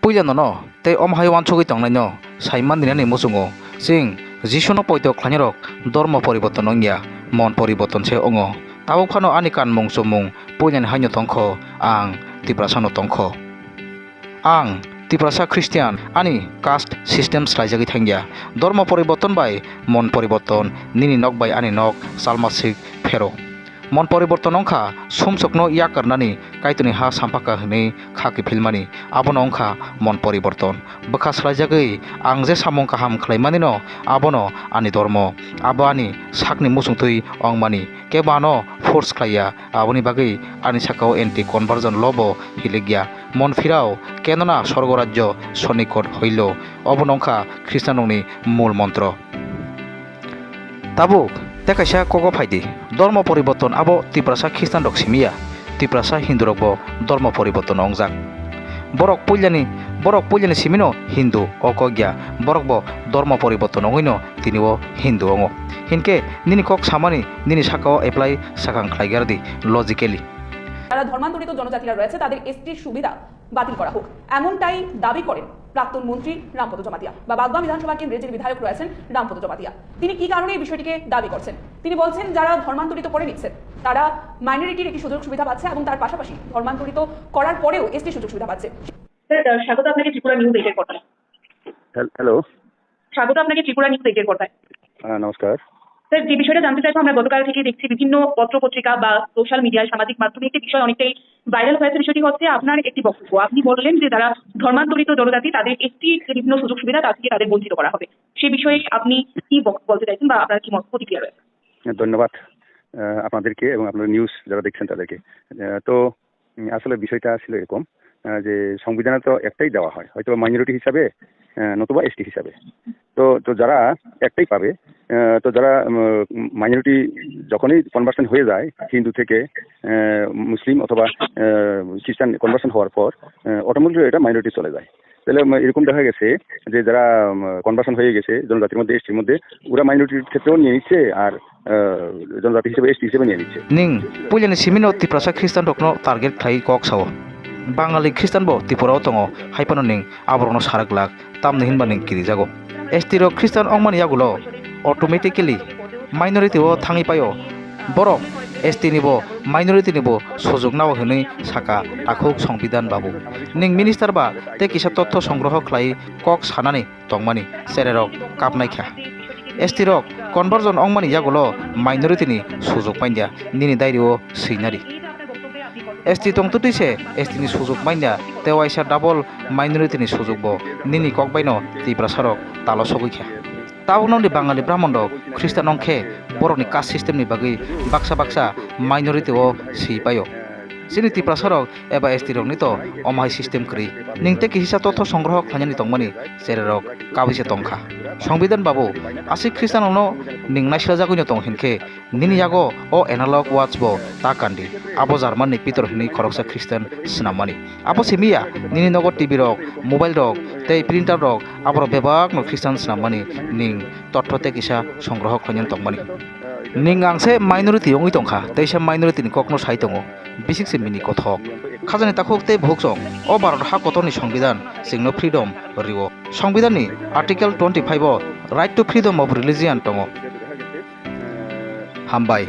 puilano no tei omhai wansogui tongnai no saiman dinani musungo sing jishono poito khlainirok dormo poriborton ongya mon poriborton se ongo tabuk phano ani kan mung sumung puilani haino tongkho ang tiprasano tongkho ang tiprasa Christian ani caste system slaijagui thangya dormo poriborton bai mon poriborton nini nok bai ani nok salmasik phero mon poriborton ongkha sumsokno yakarnani kaituni ha sampaka hini khaki filmani abono ongkha mon poriborton bokha slaijagui ang je samung kaham khlaimani no abono ani dormo abo ani sakni musungtui ongmani kebano force khlaiya aboni bagui ani sakao anti conversion lobo hiligya mon firao kenona sorgorajyo sonikot hoilo abono ongkha খ্রিস্টানংনি mul mantro tabuk tekaisa koko phaidi dormo poriborton abo tiprasa Khristan rok simia tiprasa Hindu rok bo dormo poriborton ongjak borok puilani simino Hindu okogya borok bo dormo poriborton ongoino tinibo Hindu ongo hinke nini kok samani nini sakao apply sakang khlaigardi logically যারা ধর্মান্তরিত জনজাতিরা রয়েছে তাদের এসটির সুবিধা বাতিল করা হোক এমনটাই দাবি করেন প্রাক্তন মন্ত্রী রামপদ জমাতিয়া বা বাগদা বিধানসভা কেন্দ্রের যিনি বিধায়ক রয়েছেন রামপদ জমাতিয়া তিনি কি কারণে এই বিষয়টিকে দাবি করছেন তিনি বলছেন যারা ধর্মান্তরিত করে নিচ্ছেন তারা মাইনরিটির একটি সুযোগ সুবিধা পাচ্ছে এবং তার পাশাপাশি ধর্মান্তরিত করার পরেও এসটি সুযোগ সুবিধা পাচ্ছে স্বাগত আপনাকে ত্রিপুরা নিউজ 8 এর পর্দায় হ্যালো স্বাগত আপনাকে ত্রিপুরা নিউজ 8 এর পর্দায় নমস্কার স্যার যে বিষয়টা জানতে চাইবো আমরা গতকাল থেকে দেখছি বিভিন্ন পত্রপত্রিকা বা সোশ্যাল মিডিয়ায় সামাজিক মাধ্যমে একটি বিষয় অনেকটাই ভাইরাল হয়েছে বিষয়টি হচ্ছে আপনার একটি বক্তব্য আপনি বললেন যে যারা ধর্মান্তরিত জনজাতি তাদের একটি বিভিন্ন সুযোগ সুবিধা তা থেকে তাদের বঞ্চিত করা হবে সেই বিষয়ে আপনি কি বলতে চাইছেন বা আপনার কি প্রতিক্রিয়া রয়েছে ধন্যবাদ আপনাদেরকে এবং আপনাদের নিউজ যারা দেখছেন তাদেরকে তো আসলে বিষয়টা ছিল এরকম যে সংবিধানে তো একটাই দেওয়া হয় হয়তো মাইনরিটি হিসাবে নতুবা এসটি হিসাবে তো তো যারা একটাই পাবে তো যারা মাইনরিটি যখনই কনভার্সন হয়ে যায় হিন্দু থেকে মুসলিম অথবা খ্রিস্টান কনভার্সন হওয়ার পর অটোমেটিক এটা মাইনরিটি চলে যায় তাহলে এরকম দেখা গেছে যে যারা কনভার্সন হয়ে গেছে জনজাতির মধ্যে এসটির মধ্যে ওরা মাইনরিটির ক্ষেত্রেও নিয়ে নিচ্ছে আর জনজাতি হিসেবে এসটি হিসেবে নিয়ে নিচ্ছে ning puilani simino tiprasa Khristan rokno target khlai kok sawo Bangali Khristan bo Tripurao tongo haipano ning abrono saraglak tamni hinba ning kiri jago ST rok Khristan ongmani yagulo automatically minority o thangi payo borok ST nibo minority nibo sojog naw hini saka takhok সংবিধান babu ning minister ba te kisa totho সংগ্রহ khlai kok sanani tongmani sererok kapnai kha ST rok conversion ongmani yagulo minority ni sojog paindia nini dairio seinari ST tongtutise ST ni sujog mainya tewaisa double minority ni sujog bo nini kokbaino tiprasarok talo sogukha taunoni bangali brahmon rok Khristan ongkhe boroni caste system ni bagui baksa minority o sipayo sini tiprasarok eba ST rok ni to omhai system kri ningte ki hisa totho সংগ্রহ khlani tongmani sererok kabise tongkha সংবিধান babu asik Khristan no ningnai silajagui tong hinkhe nini yago o analog watch bo takandi abo German ni pitor hini khoroksa Khristan snamani abo simia nini nogo TV rok mobile rok tei printer rok abro bebak no Khristan snamani ning tothote kisa সংগ্রহ khlani tongmani ning angse minority ongui tongkha teisa minority ni kokno sai tongo bisik se mini kothok khajani takhok te bhuksong o Bharat ha kotoni সংবিধান singno freedom riwo সংবিধান ni article 25 o right to freedom of religion tongo hambai